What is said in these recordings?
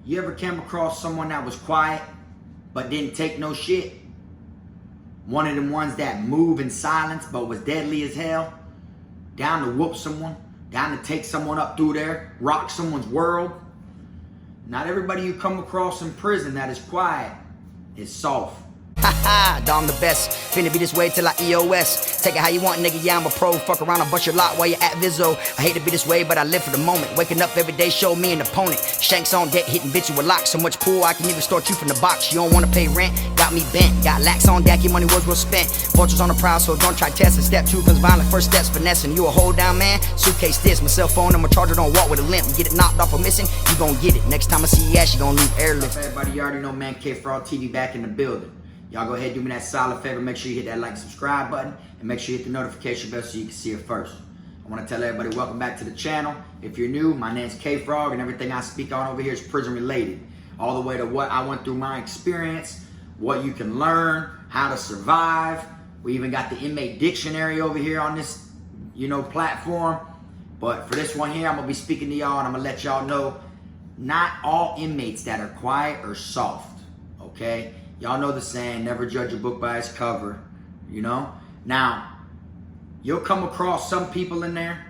You ever came across someone that was quiet but didn't take no shit? One of them ones that move in silence but was deadly as hell? Down to whoop someone, down to take someone up through there, rock someone's world? Not everybody you come across in prison that is quiet is soft. Haha, dog, I'm the best. Finna be this way till I EOS. Take it how you want, nigga. Yeah, I'm a pro. Fuck around and bust your lot while you're at Vizzo. I hate to be this way, but I live for the moment. Waking up every day, show me an opponent. Shanks on deck, hitting bitch with locks. So much pool, I can even start you from the box. You don't wanna pay rent, got me bent. Got lax on deck, your money was well spent. Vultures on the prowl, so don't try testing. Step 2 comes violent, first steps finessing. You a hold down man, suitcase this. My cell phone and my charger don't walk with a limp. Get it knocked off or missing, you gon' get it. Next time I see your ass, you gon' leave airlift. Everybody, you already know, man, Kfrogtv back in the building. Y'all go ahead and do me that solid favor. Make sure you hit that like and subscribe button. And make sure you hit the notification bell so you can see it first. I want to tell everybody welcome back to the channel. If you're new, my name's KFROG and everything I speak on over here is prison related. All the way to what I went through my experience, what you can learn, how to survive. We even got the inmate dictionary over here on this, platform. But for this one here, I'm going to be speaking to y'all and I'm going to let y'all know not all inmates that are quiet are soft, okay? Y'all know the saying, never judge a book by its cover, Now, you'll come across some people in there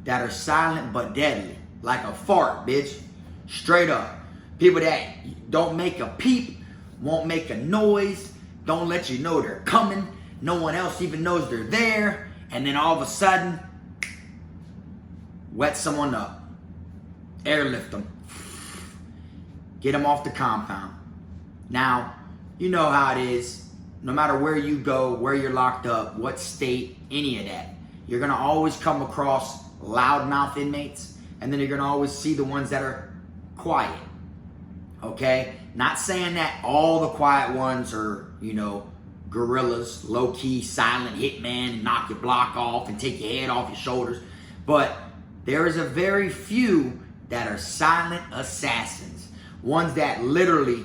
that are silent but deadly. Like a fart, bitch. Straight up. People that don't make a peep, won't make a noise, don't let you know they're coming. No one else even knows they're there. And then all of a sudden, wet someone up. Airlift them. Get them off the compound. Now, you know how it is. No matter where you go, where you're locked up, what state, any of that, you're going to always come across loudmouth inmates, and then you're going to always see the ones that are quiet, okay? Not saying that all the quiet ones are, gorillas, low-key, silent hitman, and knock your block off and take your head off your shoulders, but there is a very few that are silent assassins, ones that literally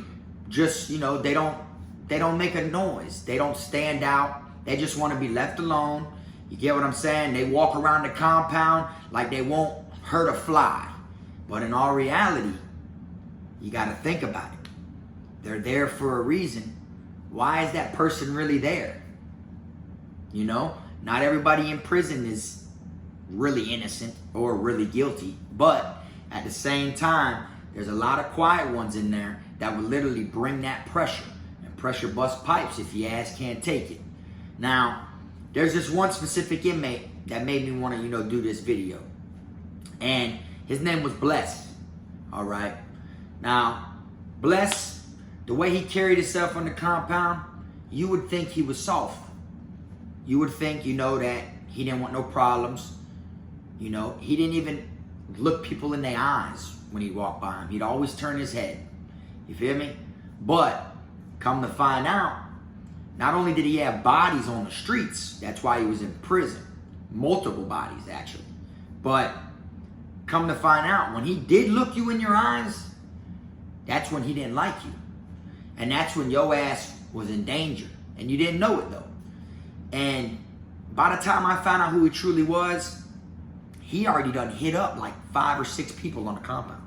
just, they don't make a noise. They don't stand out. They just want to be left alone. You get what I'm saying? They walk around the compound like they won't hurt a fly. But in all reality, you got to think about it. They're there for a reason. Why is that person really there? Not everybody in prison is really innocent or really guilty. But at the same time, there's a lot of quiet ones in there that would literally bring that pressure. And pressure bust pipes if your ass can't take it. Now, there's this one specific inmate that made me want to, do this video. And his name was Bless. All right. Now, Bless, the way he carried himself on the compound, you would think he was soft. You would think, that he didn't want no problems. He didn't even look people in their eyes when he walked by him. He'd always turn his head. You feel me? But come to find out, not only did he have bodies on the streets, that's why he was in prison. Multiple bodies, actually. But come to find out, when he did look you in your eyes, that's when he didn't like you. And that's when your ass was in danger. And you didn't know it, though. And by the time I found out who he truly was, he already done hit up like 5 or 6 people on the compound.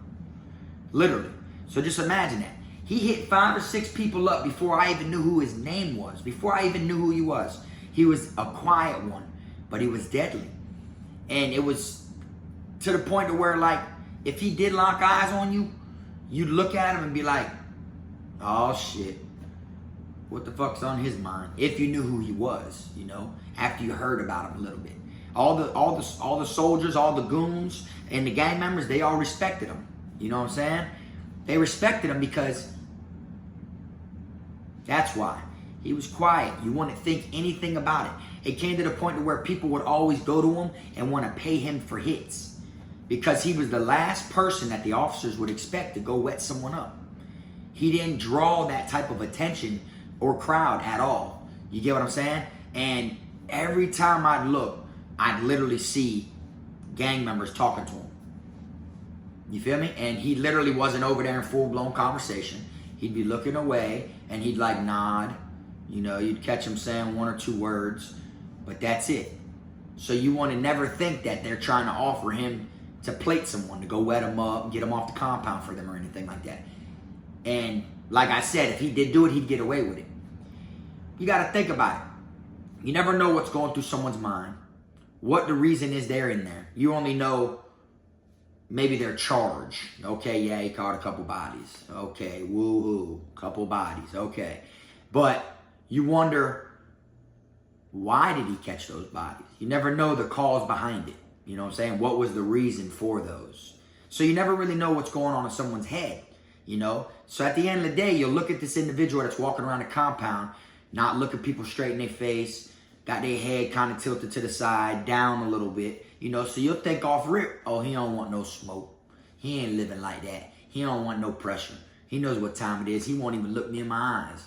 Literally. So just imagine that. He hit 5 or 6 people up before I even knew who his name was. Before I even knew who he was. He was a quiet one, but he was deadly. And it was to the point to where, like, if he did lock eyes on you, you'd look at him and be like, oh shit, what the fuck's on his mind? If you knew who he was, after you heard about him a little bit. All the soldiers, all the goons, and the gang members, they all respected him. You know what I'm saying? They respected him because that's why. He was quiet. You wouldn't think anything about it. It came to the point to where people would always go to him and want to pay him for hits. Because he was the last person that the officers would expect to go wet someone up. He didn't draw that type of attention or crowd at all. You get what I'm saying? And every time I'd look, I'd literally see gang members talking to him. You feel me? And he literally wasn't over there in full-blown conversation. He'd be looking away, and he'd like nod. You'd catch him saying 1 or 2 words, but that's it. So you want to never think that they're trying to offer him to plate someone, to go wet them up, get them off the compound for them or anything like that. And like I said, if he did do it, he'd get away with it. You got to think about it. You never know what's going through someone's mind, what the reason is they're in there. You only know maybe their charge. Okay, yeah, he caught a couple bodies. Okay, woo-hoo, couple bodies. Okay. But you wonder, why did he catch those bodies? You never know the cause behind it. You know what I'm saying? What was the reason for those? So you never really know what's going on in someone's head, you know? So at the end of the day, you'll look at this individual that's walking around the compound, not looking people straight in their face, got their head kind of tilted to the side, down a little bit, you know? So you'll think off rip, oh, he don't want no smoke. He ain't living like that. He don't want no pressure. He knows what time it is. He won't even look me in my eyes.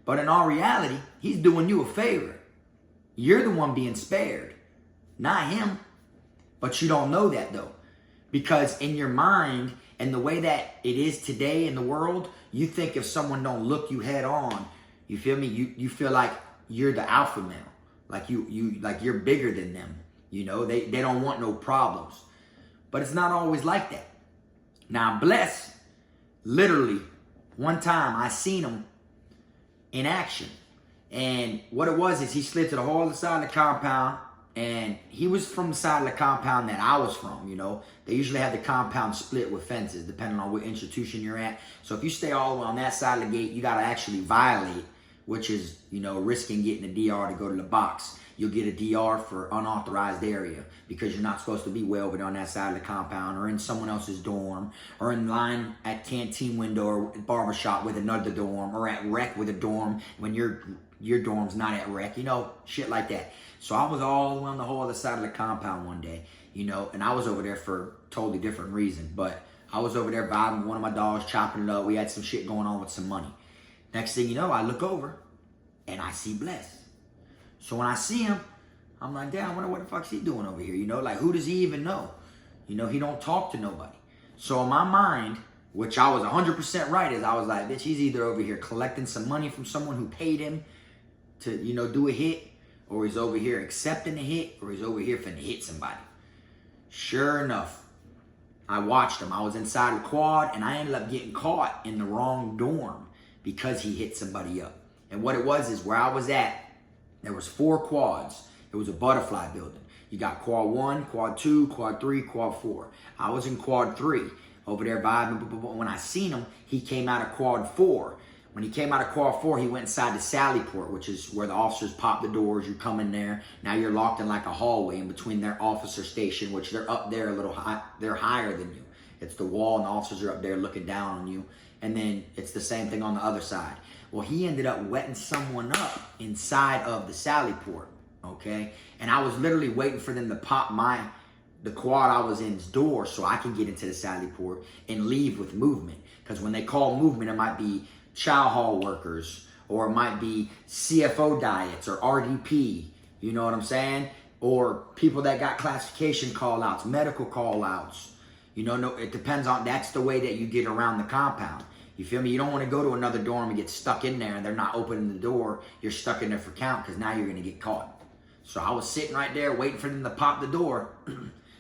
But in all reality, he's doing you a favor. You're the one being spared, not him. But you don't know that though. Because in your mind and the way that it is today in the world, you think if someone don't look you head on, you feel me? You feel like you're the alpha male. Like you're bigger than them. You know, they don't want no problems. But it's not always like that. Now, Bless, literally, one time I seen him in action. And what it was is he slid to the whole other side of the compound. And he was from the side of the compound that I was from, you know. They usually have the compound split with fences, depending on what institution you're at. So if you stay all the way on that side of the gate, you got to actually violate, which is, you know, risking getting a DR to go to the box. You'll get a DR for unauthorized area because you're not supposed to be way over there on that side of the compound or in someone else's dorm or in line at canteen window or barbershop with another dorm or at rec with a dorm when your dorm's not at rec, you know, shit like that. So I was all the way on the whole other side of the compound one day, you know, and I was over there for a totally different reason. But I was over there vibing with one of my dogs, chopping it up. We had some shit going on with some money. Next thing you know, I look over and I see Bless. So when I see him, I'm like, damn, I wonder what the fuck's he doing over here? You know, like, who does he even know? You know, he don't talk to nobody. So in my mind, which I was 100% right, is I was like, bitch, he's either over here collecting some money from someone who paid him to, you know, do a hit, or he's over here accepting a hit, or he's over here finna hit somebody. Sure enough, I watched him. I was inside the quad, and I ended up getting caught in the wrong dorm because he hit somebody up. And what it was is where I was at, there was 4 quads. It was a butterfly building. You got quad 1, quad 2, quad 3, quad 4. I was in quad 3 over there vibing. But when I seen him, he came out of quad 4. When he came out of quad 4, he went inside the sally port, which is where the officers pop the doors. You come in there. Now you're locked in like a hallway in between their officer station, which they're up there a little high. They're higher than you. It's the wall, and the officers are up there looking down on you. And then it's the same thing on the other side. Well, he ended up wetting someone up inside of the sally port, okay? And I was literally waiting for them to pop the quad I was in's door so I can get into the sally port and leave with movement. Because when they call movement, it might be chow hall workers, or it might be CFO diets or RDP, you know what I'm saying? Or people that got classification call-outs, medical call-outs. You know, no, it depends on, that's the way that you get around the compound. You feel me? You don't want to go to another dorm and get stuck in there and they're not opening the door. You're stuck in there for count because now you're going to get caught. So I was sitting right there waiting for them to pop the door.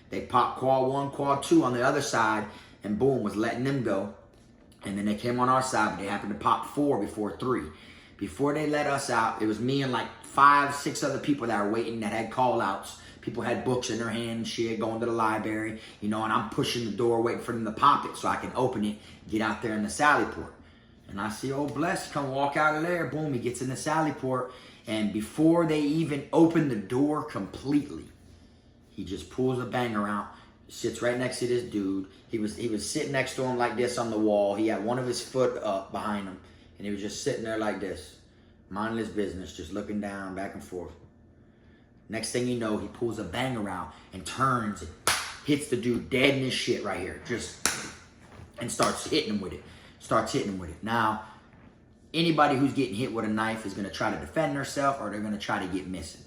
They popped quad 1, quad 2 on the other side, and boom, was letting them go. And then they came on our side, but they happened to pop 4 before 3. Before they let us out, it was me and like 5, 6 other people that were waiting that had call-outs. People had books in their hand and shit, going to the library, you know, and I'm pushing the door, waiting for them to pop it so I can open it, get out there in the sally port. And I see old Bless come walk out of there. Boom, he gets in the sally port. And before they even open the door completely, he just pulls a banger out, sits right next to this dude. He was sitting next to him like this on the wall. He had one of his foot up behind him. And he was just sitting there like this, minding his business, just looking down, back and forth. Next thing you know, he pulls a banger out and turns and hits the dude dead in his shit right here. And starts hitting him with it. Now, anybody who's getting hit with a knife is going to try to defend themselves, or they're going to try to get missing.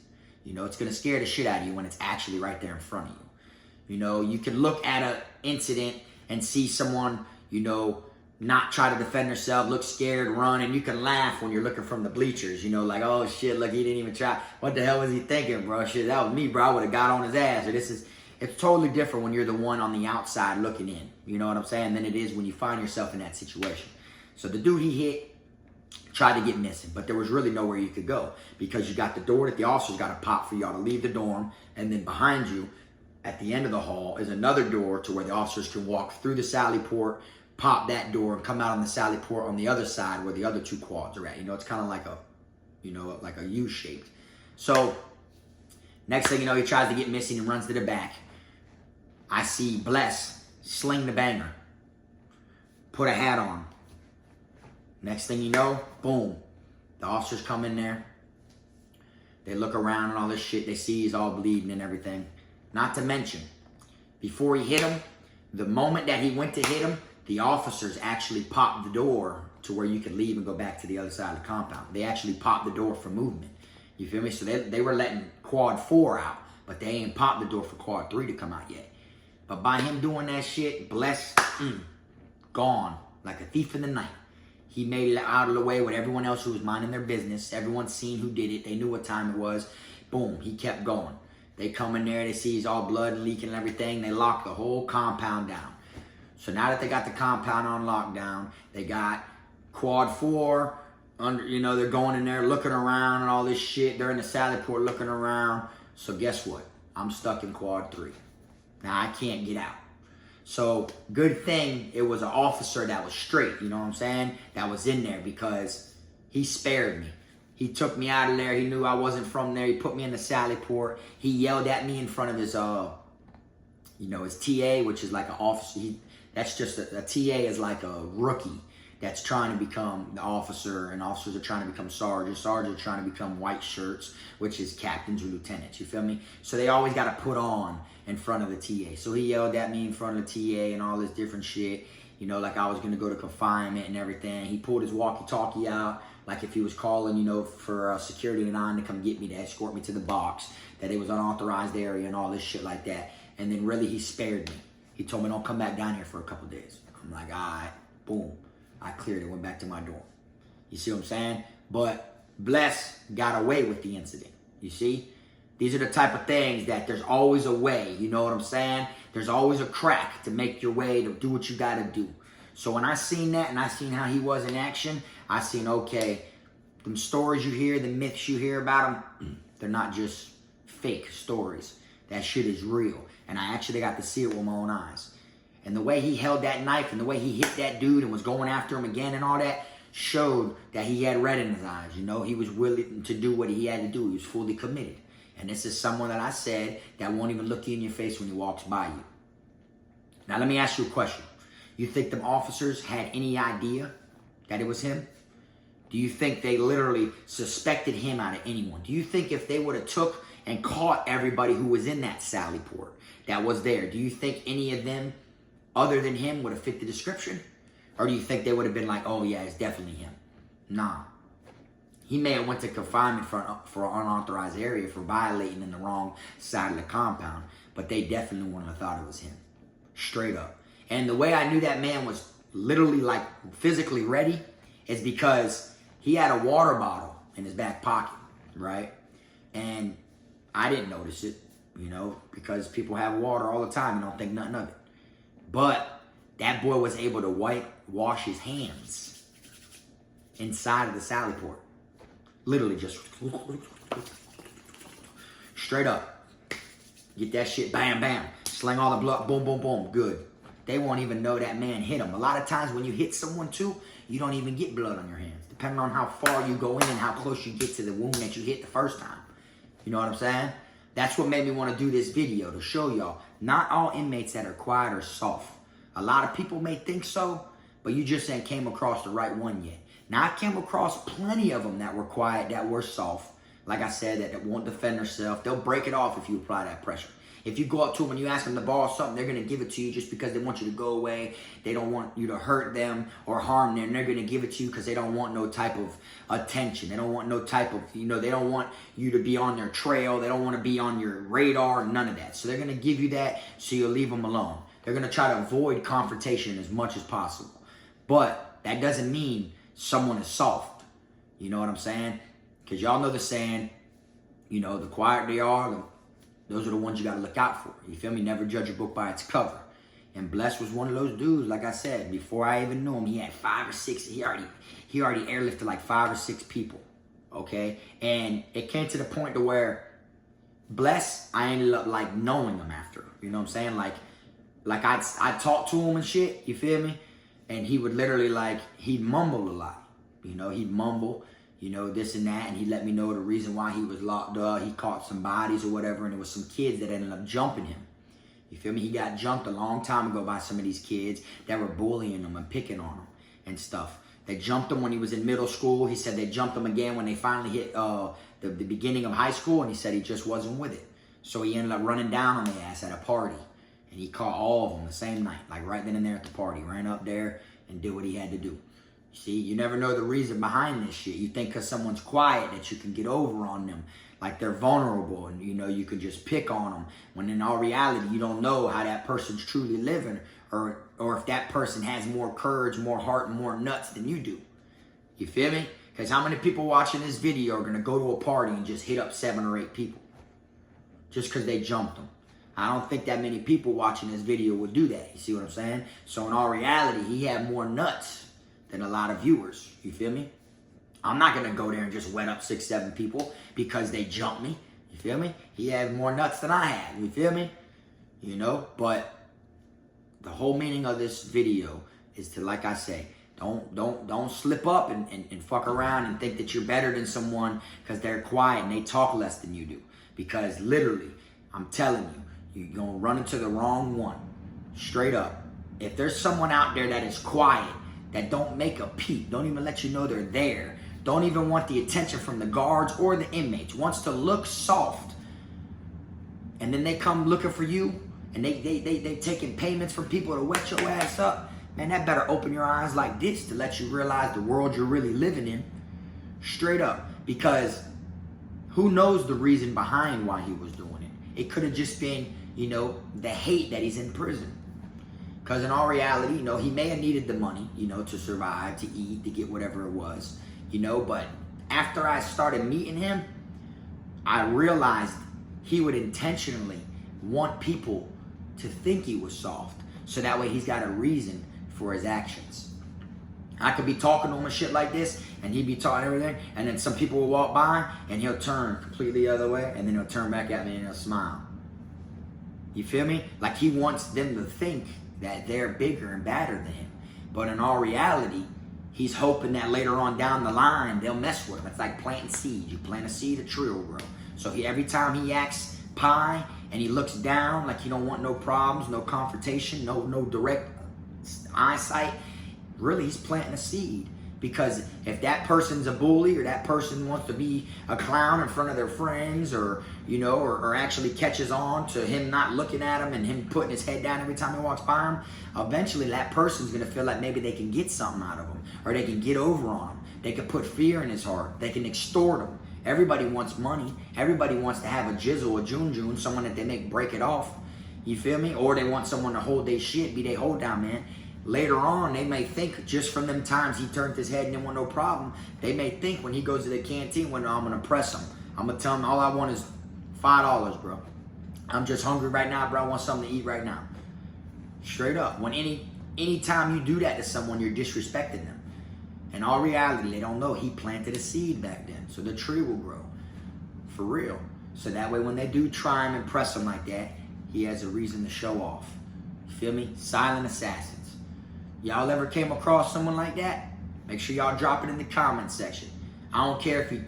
You know, it's going to scare the shit out of you when it's actually right there in front of you. You know, you can look at an incident and see someone, you know, not try to defend themselves, look scared, run, and you can laugh when you're looking from the bleachers, you know, like, oh shit, look, he didn't even try. What the hell was he thinking, bro? Shit, that was me, bro. I would have got on his ass. Or this is, It's totally different when you're the one on the outside looking in. You know what I'm saying? Than it is when you find yourself in that situation. So the dude he hit tried to get missing, but there was really nowhere you could go because you got the door that the officers got to pop for y'all to leave the dorm, and then behind you at the end of the hall is another door to where the officers can walk through the sally port, pop that door, and come out on the sally port on the other side where the other two quads are at. You know, it's kind of like a, you know, like a U-shaped. So next thing you know, he tries to get missing and runs to the back. I see Bless sling the banger, put a hat on. Next thing you know, boom, the officers come in there. They look around and all this shit. They see he's all bleeding and everything. Not to mention, before he hit him, the moment that he went to hit him, the officers actually popped the door to where you could leave and go back to the other side of the compound. They actually popped the door for movement. You feel me? So they were letting quad 4 out, but they ain't popped the door for quad 3 to come out yet. But by him doing that shit, Bless, gone like a thief in the night. He made it out of the way with everyone else who was minding their business. Everyone seen who did it. They knew what time it was. Boom, he kept going. They come in there, they see he's all blood and leaking and everything. They lock the whole compound down. So now that they got the compound on lockdown, they got quad 4, you know, they're going in there looking around and all this shit. They're in the sally port looking around. So guess what? I'm stuck in quad 3. Now I can't get out. So good thing it was an officer that was straight, you know what I'm saying, that was in there, because he spared me. He took me out of there. He knew I wasn't from there. He put me in the sally port. He yelled at me in front of his, you know, his TA, which is like an officer. That's just a TA is like a rookie that's trying to become the officer, and officers are trying to become sergeants. Sergeants are trying to become white shirts, which is captains or lieutenants. You feel me? So they always got to put on in front of the TA. So he yelled at me in front of the TA and all this different shit. You know, like I was going to go to confinement and everything. He pulled his walkie-talkie out, like if he was calling, you know, for security and on to come get me, to escort me to the box, that it was unauthorized area and all this shit like that. And then really he spared me. He told me, don't come back down here for a couple days. I'm like, all right, boom. I cleared it, went back to my dorm. You see what I'm saying? But Bless got away with the incident. You see? These are the type of things that there's always a way. You know what I'm saying? There's always a crack to make your way, to do what you got to do. So when I seen that and I seen how he was in action, I seen, okay, them stories you hear, the myths you hear about him, they're not just fake stories. That shit is real. And I actually got to see it with my own eyes. And the way he held that knife and the way he hit that dude and was going after him again and all that showed that he had red in his eyes. You know, he was willing to do what he had to do. He was fully committed. And this is someone that I said that won't even look you in your face when he walks by you. Now, let me ask you a question. You think them officers had any idea that it was him? Do you think they literally suspected him out of anyone? Do you think if they would have took and caught everybody who was in that sally port that was there, do you think any of them other than him would have fit the description? Or do you think they would have been like, oh yeah, it's definitely him? Nah. He may have went to confinement for an unauthorized area for violating in the wrong side of the compound, but they definitely wouldn't have thought it was him. Straight up. And the way I knew that man was literally like physically ready is because he had a water bottle in his back pocket, right? And I didn't notice it, you know, because people have water all the time and don't think nothing of it. But that boy was able to wash his hands inside of the sally port. Literally just straight up. Get that shit, bam, bam. Sling all the blood, boom, boom, boom, good. They won't even know that man hit him. A lot of times when you hit someone too, you don't even get blood on your hands. Depending on how far you go in and how close you get to the wound that you hit the first time. You know what I'm saying? That's what made me want to do this video, to show y'all. Not all inmates that are quiet are soft. A lot of people may think so, but you just ain't came across the right one yet. Now, I came across plenty of them that were quiet, that were soft. Like I said, that won't defend themselves. They'll break it off if you apply that pressure. If you go up to them and you ask them to borrow something, they're going to give it to you just because they want you to go away. They don't want you to hurt them or harm them. They're going to give it to you because they don't want no type of attention. They don't want no type of, you know, they don't want you to be on their trail. They don't want to be on your radar, none of that. So they're going to give you that so you'll leave them alone. They're going to try to avoid confrontation as much as possible. But that doesn't mean someone is soft. You know what I'm saying? Because y'all know the saying, you know, the quieter they are, Those are the ones you gotta look out for. You feel me? Never judge a book by its cover. And Bless was one of those dudes, like I said, before I even knew him, he had 5 or 6, he already airlifted like 5 or 6 people, okay? And it came to the point to where Bless, I ended up like knowing him after, you know what I'm saying? Like I talked to him and shit, you feel me? And he would literally he'd mumble a lot, you know, he'd mumble, you know, this and that, and he'd let me know the reason why he was locked up. He caught some bodies or whatever, and there was some kids that ended up jumping him. You feel me? He got jumped a long time ago by some of these kids that were bullying him and picking on him and stuff. They jumped him when he was in middle school. He said they jumped him again when they finally hit the beginning of high school, and he said he just wasn't with it. So he ended up running down on their ass at a party, and he caught all of them the same night, like right then and there at the party. Ran up there and did what he had to do. See, you never know the reason behind this shit. You think because someone's quiet that you can get over on them, like they're vulnerable, and you know you can just pick on them, when in all reality you don't know how that person's truly living, or if that person has more courage, more heart, and more nuts than you do. You feel me? Because how many people watching this video are going to go to a party and just hit up 7 or 8 people just because they jumped them? I don't think that many people watching this video would do that. You see what I'm saying? So in all reality, he had more nuts than a lot of viewers. You feel me? I'm not going to go there and just wet up 6, 7 people because they jumped me. You feel me? He had more nuts than I had. You feel me? You know? But the whole meaning of this video is to, like I say, don't slip up and fuck around and think that you're better than someone because they're quiet and they talk less than you do. Because literally, I'm telling you, you're going to run into the wrong one. Straight up. If there's someone out there that is quiet, that don't make a peep, don't even let you know they're there, don't even want the attention from the guards or the inmates, wants to look soft, and then they come looking for you, and they taking payments from people to wet your ass up, man, that better open your eyes like this to let you realize the world you're really living in. Straight up. Because who knows the reason behind why he was doing it? It could have just been, you know, the hate that he's in prison. Because in all reality, you know, he may have needed the money, you know, to survive, to eat, to get whatever it was, you know. But after I started meeting him, I realized he would intentionally want people to think he was soft. So that way he's got a reason for his actions. I could be talking to him and shit like this, and he'd be talking everything, and then some people will walk by, and he'll turn completely the other way, and then he'll turn back at me and he'll smile. You feel me? Like he wants them to think that they're bigger and badder than him. But in all reality, he's hoping that later on down the line, they'll mess with him. It's like planting seeds. You plant a seed, a tree will grow. So every time he acts pie and he looks down like he don't want no problems, no confrontation, no direct eyesight, really he's planting a seed. Because if that person's a bully, or that person wants to be a clown in front of their friends, or you know, or actually catches on to him not looking at him and him putting his head down every time he walks by him, eventually that person's gonna feel like maybe they can get something out of him, or they can get over on him. They can put fear in his heart. They can extort him. Everybody wants money. Everybody wants to have a jizzle, a june, someone that they make break it off. You feel me? Or they want someone to hold their shit, be their hold down man. Later on, they may think, just from them times he turned his head and didn't want no problem, they may think when he goes to the canteen, well, no, I'm going to press him. I'm going to tell him all I want is $5, bro. I'm just hungry right now, bro. I want something to eat right now. Straight up. When any time you do that to someone, you're disrespecting them. In all reality, they don't know he planted a seed back then. So the tree will grow. For real. So that way when they do try him and press him like that, he has a reason to show off. You feel me? Silent assassins. Y'all ever came across someone like that? Make sure y'all drop it in the comment section. I don't care if you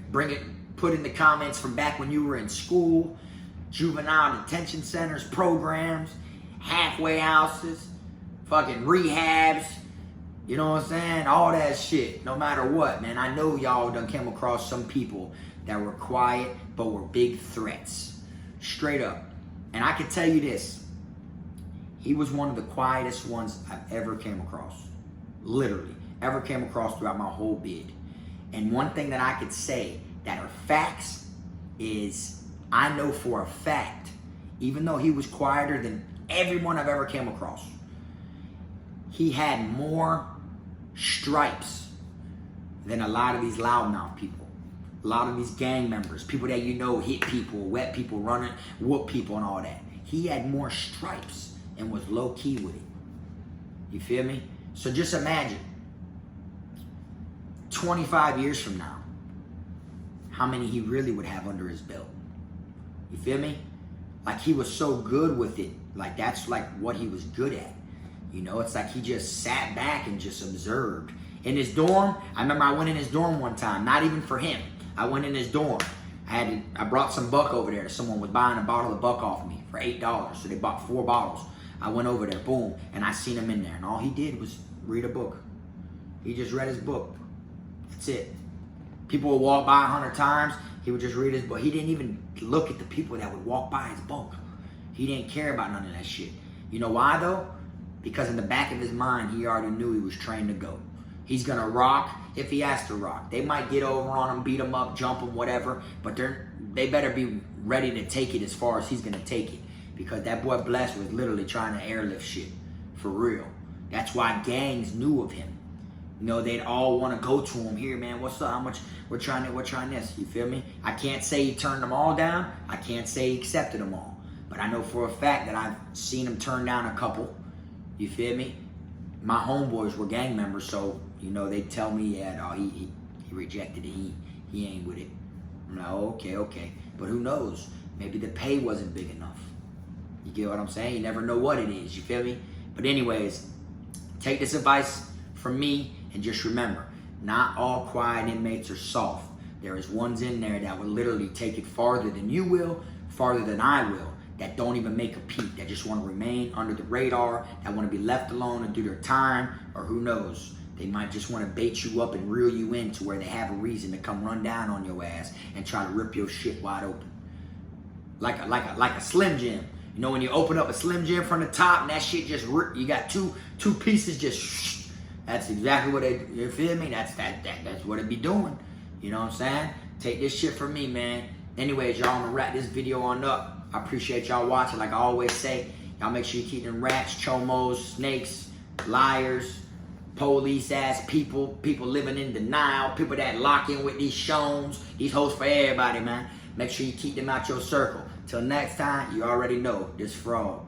put in the comments from back when you were in school, juvenile detention centers, programs, halfway houses, fucking rehabs, you know what I'm saying? All that shit, no matter what, man. I know y'all done came across some people that were quiet but were big threats. Straight up. And I can tell you this. He was one of the quietest ones I've ever came across. Literally. Ever came across throughout my whole bid. And one thing that I could say that are facts is I know for a fact, even though he was quieter than everyone I've ever came across, he had more stripes than a lot of these loudmouth people. A lot of these gang members, people that you know hit people, wet people, running, whoop people and all that. He had more stripes and was low key with it. You feel me? So just imagine 25 years from now, how many he really would have under his belt. You feel me? Like he was so good with it. Like that's like what he was good at. You know, it's like he just sat back and just observed. In his dorm, I remember I went in his dorm one time, not even for him. I went in his dorm. I brought some buck over there. Someone was buying a bottle of buck off me for $8. So they bought 4 bottles. I went over there, boom, and I seen him in there. And all he did was read a book. He just read his book. That's it. People would walk by 100 times. He would just read his book. He didn't even look at the people that would walk by his bunk. He didn't care about none of that shit. You know why though? Because in the back of his mind, he already knew he was trained to go. He's gonna rock if he has to rock. They might get over on him, beat him up, jump him, whatever, but they better be ready to take it as far as he's gonna take it. Because that boy Bless was literally trying to airlift shit. For real. That's why gangs knew of him. You know, they'd all want to go to him. Here, man, what's up? How much? We're trying this. You feel me? I can't say he turned them all down. I can't say he accepted them all. But I know for a fact that I've seen him turn down a couple. You feel me? My homeboys were gang members, so, you know, they tell me, yeah, no, he rejected it. He ain't with it. I'm like, okay. But who knows? Maybe the pay wasn't big enough. You get what I'm saying? You never know what it is. You feel me? But anyways, take this advice from me and just remember, not all quiet inmates are soft. There is ones in there that will literally take it farther than you will, farther than I will, that don't even make a peep, that just want to remain under the radar, that want to be left alone and do their time, or who knows, they might just want to bait you up and reel you in to where they have a reason to come run down on your ass and try to rip your shit wide open. Like a Slim Jim. You know when you open up a Slim Jim from the top and that shit just rip, you got two pieces just that's exactly what they, you feel me? That's what it be doing. You know what I'm saying? Take this shit from me, man. Anyways, y'all, I'm gonna wrap this video on up. I appreciate y'all watching. Like I always say, y'all make sure you keep them rats, chomos, snakes, liars, police ass people living in denial, people that lock in with these shows, these hoes for everybody, man. Make sure you keep them out your circle. Till next time, you already know this frog.